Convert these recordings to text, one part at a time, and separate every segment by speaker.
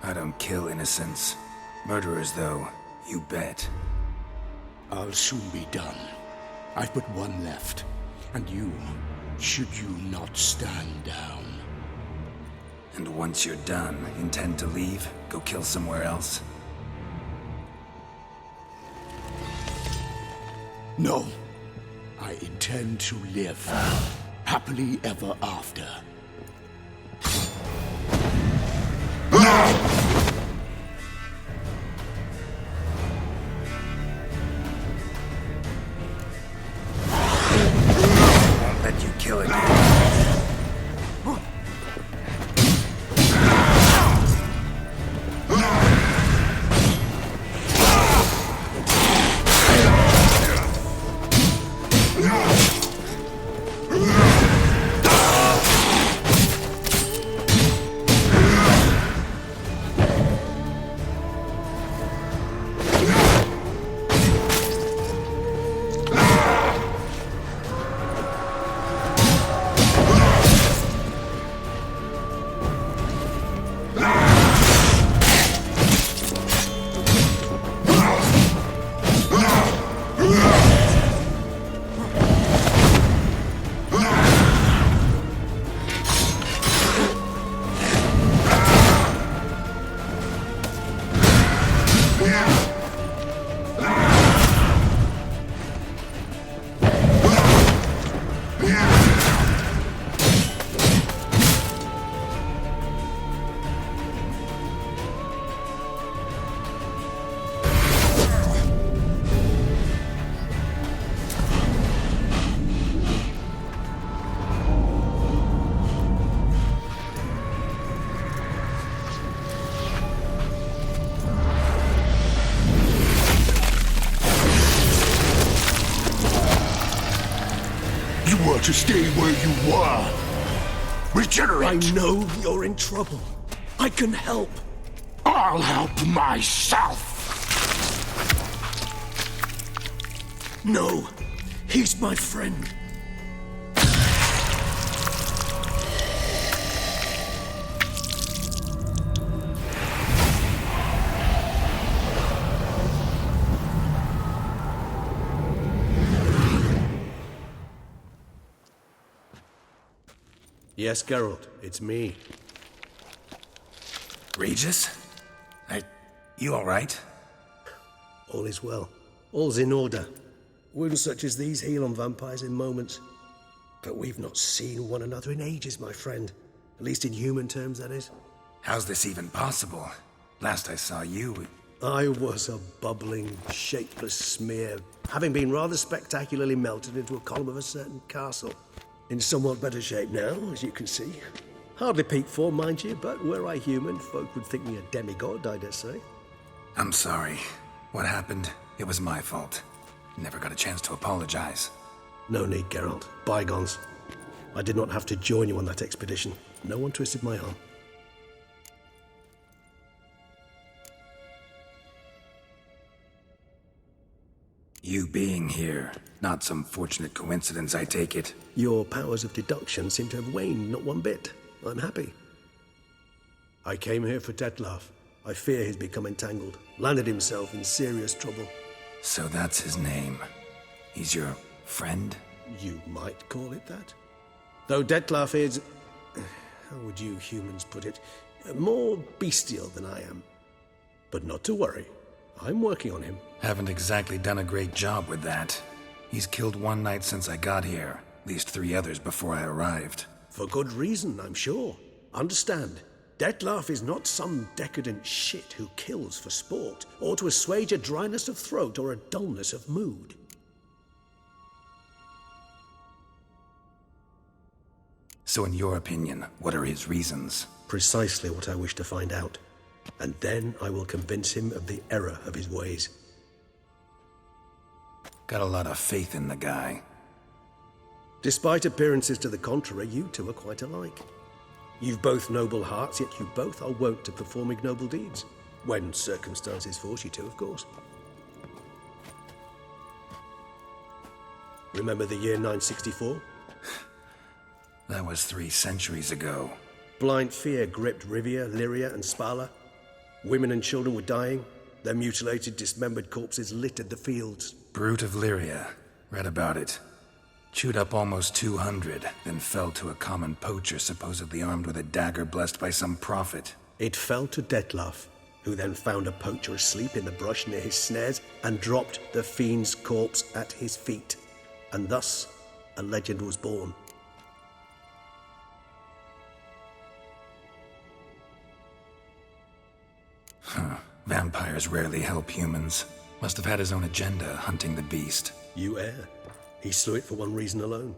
Speaker 1: I don't kill innocents. Murderers, though, you bet.
Speaker 2: I'll soon be done. I've but one left. And you, should you not stand down.
Speaker 1: And once you're done, intend to leave? Go kill somewhere else?
Speaker 2: No. I intend to live. Happily ever after.
Speaker 1: Won't let you kill it.
Speaker 2: You were to stay where you were. Regenerate!
Speaker 3: I know you're in trouble. I can help.
Speaker 2: I'll help myself!
Speaker 3: No, he's my friend.
Speaker 4: Yes, Geralt, it's me.
Speaker 1: Regis? You alright?
Speaker 4: All is well. All's in order. Wounds such as these heal on vampires in moments. But we've not seen one another in ages, my friend. At least in human terms, that is.
Speaker 1: How's this even possible? Last I saw you...
Speaker 4: I was a bubbling, shapeless smear, having been rather spectacularly melted into a column of a certain castle. In somewhat better shape now, as you can see. Hardly peak form, mind you, but were I human, folk would think me a demigod, I dare say.
Speaker 1: I'm sorry. What happened? It was my fault. Never got a chance to apologize.
Speaker 4: No need, Geralt. Bygones. I did not have to join you on that expedition. No one twisted my arm.
Speaker 1: You being here, not some fortunate coincidence, I take it.
Speaker 4: Your powers of deduction seem to have waned not one bit. I'm happy. I came here for Detlef. I fear he's become entangled, landed himself in serious trouble.
Speaker 1: So that's his name. He's your friend?
Speaker 4: You might call it that. Though Detlef is... how would you humans put it? More bestial than I am. But not to worry. I'm working on him.
Speaker 1: Haven't exactly done a great job with that. He's killed one knight since I got here. At least 3 others before I arrived.
Speaker 4: For good reason, I'm sure. Understand, Detlef is not some decadent shit who kills for sport, or to assuage a dryness of throat or a dullness of mood.
Speaker 1: So in your opinion, what are his reasons?
Speaker 4: Precisely what I wish to find out. And then I will convince him of the error of his ways.
Speaker 1: Got a lot of faith in the guy.
Speaker 4: Despite appearances to the contrary, you two are quite alike. You've both noble hearts, yet you both are wont to perform ignoble deeds. When circumstances force you to, of course. Remember the year 964?
Speaker 1: That was 3 centuries ago.
Speaker 4: Blind fear gripped Rivia, Lyria, and Spala. Women and children were dying. Their mutilated, dismembered corpses littered the fields.
Speaker 1: Brute of Lyria. Read about it. Chewed up almost 200, then fell to a common poacher supposedly armed with a dagger blessed by some prophet.
Speaker 4: It fell to Detlef, who then found a poacher asleep in the brush near his snares and dropped the fiend's corpse at his feet. And thus, a legend was born.
Speaker 1: Vampires rarely help humans. Must have had his own agenda, hunting the beast.
Speaker 4: You err. He slew it for one reason alone.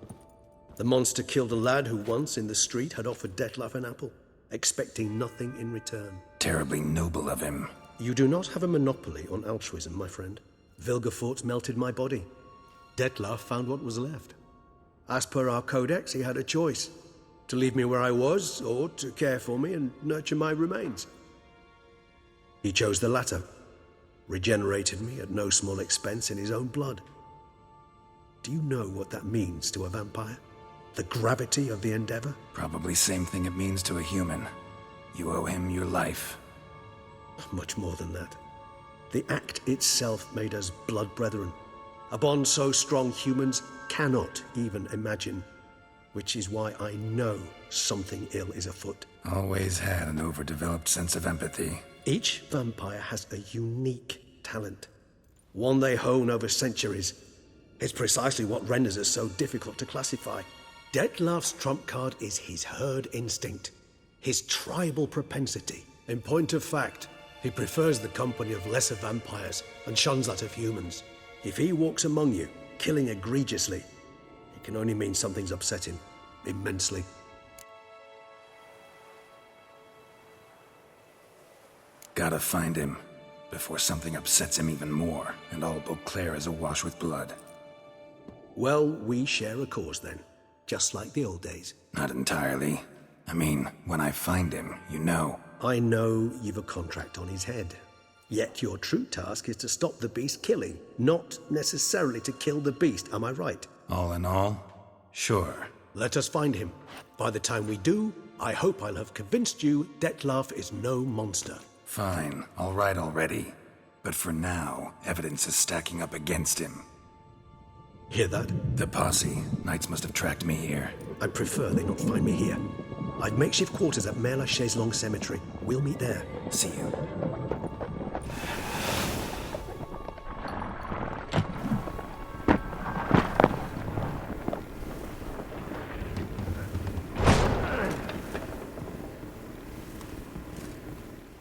Speaker 4: The monster killed a lad who once in the street had offered Detlef an apple, expecting nothing in return.
Speaker 1: Terribly noble of him.
Speaker 4: You do not have a monopoly on altruism, my friend. Vilgefortz melted my body. Detlef found what was left. As per our codex, he had a choice: to leave me where I was, or to care for me and nurture my remains. He chose the latter, regenerated me at no small expense in his own blood. Do you know what that means to a vampire? The gravity of the endeavor?
Speaker 1: Probably same thing it means to a human. You owe him your life.
Speaker 4: Much more than that. The act itself made us blood brethren. A bond so strong humans cannot even imagine. Which is why I know something ill is afoot.
Speaker 1: Always had an overdeveloped sense of empathy.
Speaker 4: Each vampire has a unique talent. One they hone over centuries. It's precisely what renders us so difficult to classify. Detlef's trump card is his herd instinct, his tribal propensity. In point of fact, he prefers the company of lesser vampires and shuns that of humans. If he walks among you, killing egregiously, it can only mean something's upset him immensely.
Speaker 1: Gotta find him, before something upsets him even more, and all Beauclair is awash with blood.
Speaker 4: Well, we share a cause then, just like the old days.
Speaker 1: Not entirely. I mean, when I find him, you know.
Speaker 4: I know you've a contract on his head. Yet your true task is to stop the beast killing, not necessarily to kill the beast, am I right?
Speaker 1: All in all, sure.
Speaker 4: Let us find him. By the time we do, I hope I'll have convinced you Detlef is no monster.
Speaker 1: Fine, all right already. But for now, evidence is stacking up against him.
Speaker 4: Hear that?
Speaker 1: The posse. Knights must have tracked me here.
Speaker 4: I prefer they not find me here. I've makeshift quarters at Mère Lachaise Long Cemetery. We'll meet there.
Speaker 1: See you.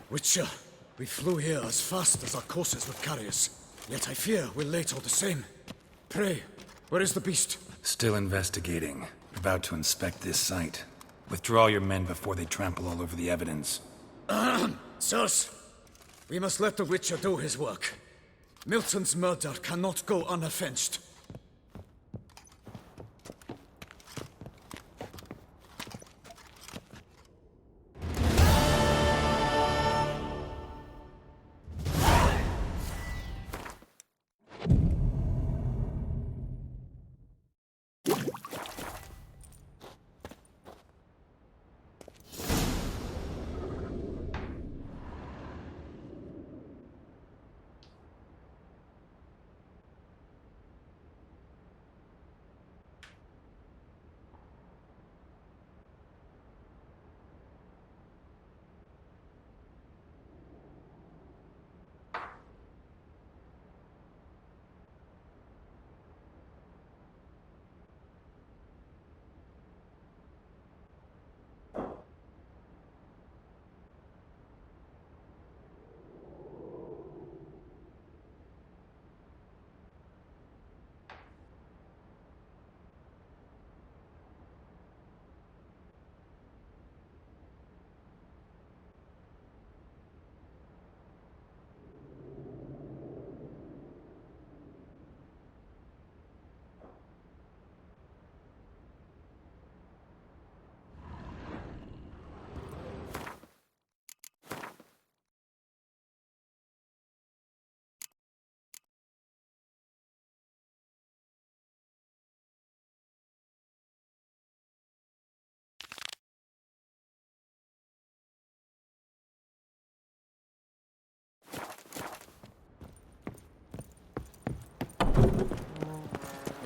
Speaker 5: Witcher, we flew here as fast as our courses would carry us. Yet I fear we're late all the same. Pray, where is the beast?
Speaker 1: Still investigating. About to inspect this site. Withdraw your men before they trample all over the evidence.
Speaker 5: Sirs, we must let the Witcher do his work. Milton's murder cannot go unavenged.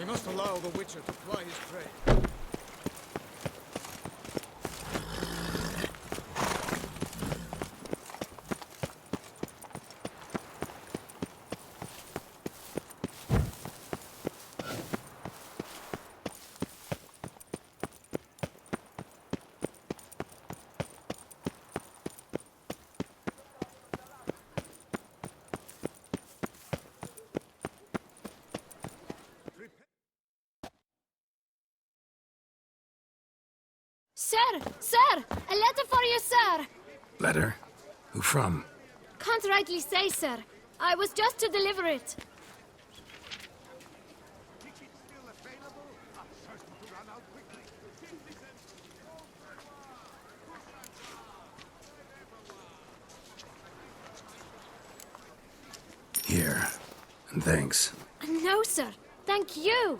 Speaker 5: must allow the Witcher to ply his trade.
Speaker 6: Sir! Sir! A letter for you, sir!
Speaker 1: Letter? Who from?
Speaker 6: Can't rightly say, sir. I was just to deliver it.
Speaker 1: Here. And thanks.
Speaker 6: No, sir. Thank you.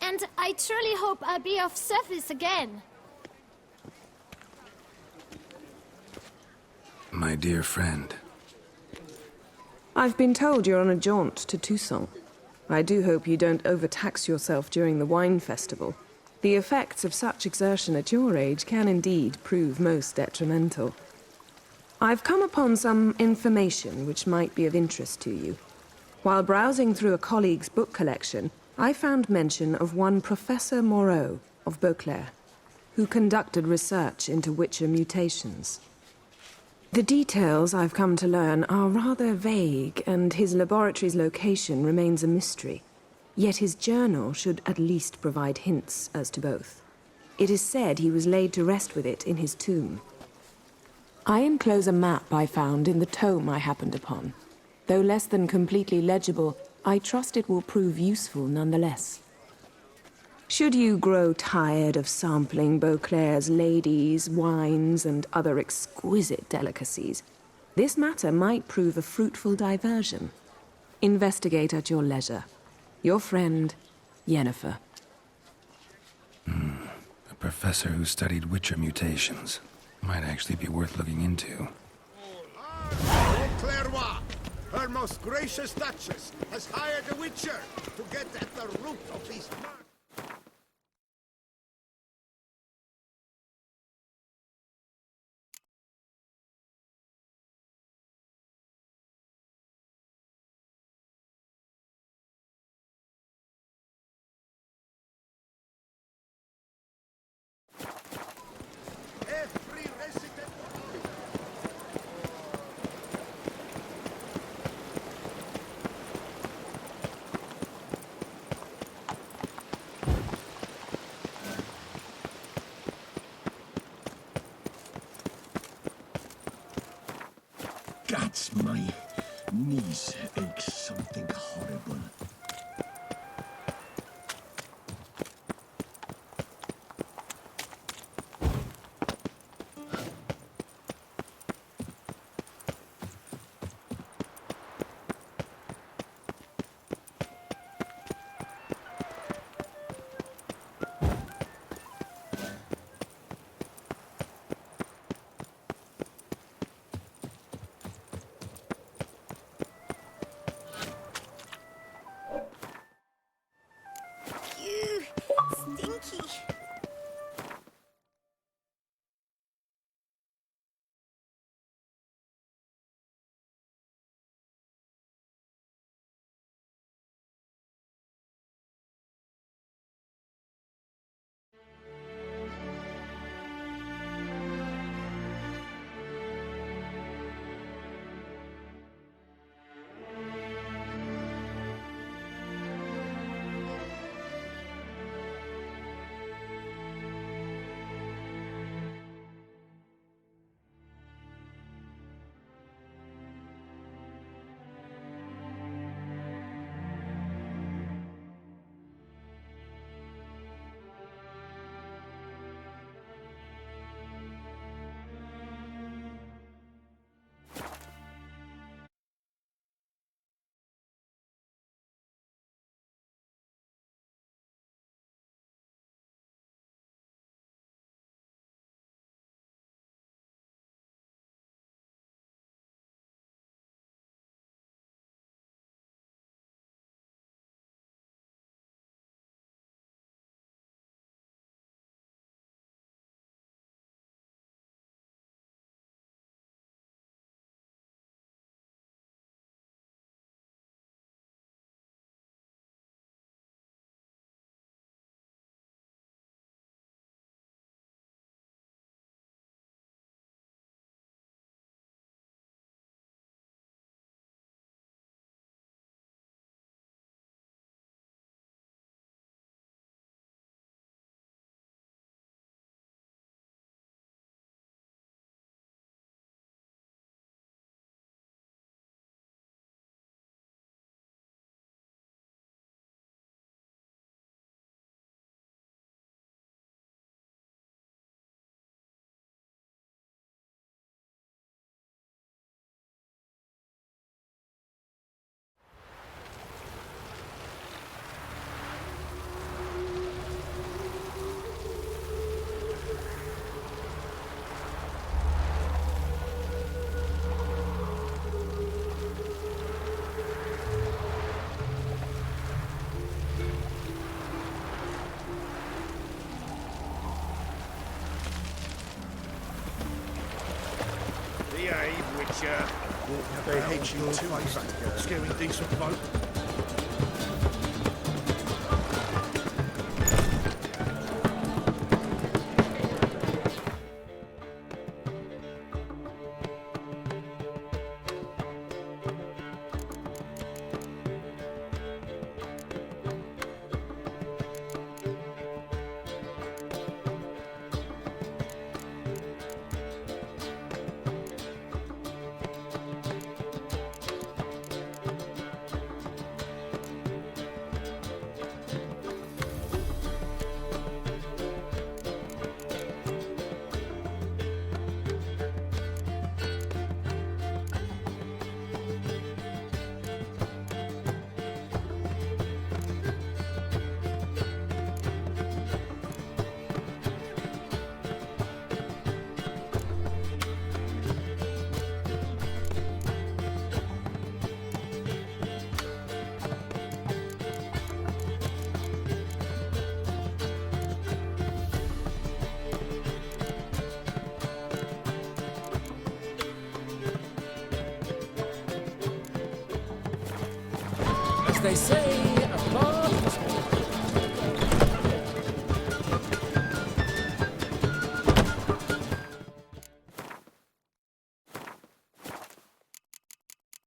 Speaker 6: And I truly hope I'll be of service again.
Speaker 1: My dear friend.
Speaker 7: I've been told you're on a jaunt to Toussaint. I do hope you don't overtax yourself during the wine festival. The effects of such exertion at your age can indeed prove most detrimental. I've come upon some information which might be of interest to you. While browsing through a colleague's book collection, I found mention of one Professor Moreau of Beauclair, who conducted research into Witcher mutations. The details I've come to learn are rather vague, and his laboratory's location remains a mystery. Yet his journal should at least provide hints as to both. It is said he was laid to rest with it in his tomb. I enclose a map I found in the tome I happened upon. Though less than completely legible, I trust it will prove useful nonetheless. Should you grow tired of sampling Beauclair's ladies, wines, and other exquisite delicacies, this matter might prove a fruitful diversion. Investigate at your leisure. Your friend, Yennefer.
Speaker 1: A professor who studied Witcher mutations. Might actually be worth looking into.
Speaker 8: Clairvoix, her most gracious Duchess, has hired a Witcher to get at the root of these murders. Every resident.
Speaker 3: Guts, my knees ache something horrible.
Speaker 8: yeah. They hate you too, scaring decent folk.
Speaker 9: As they say,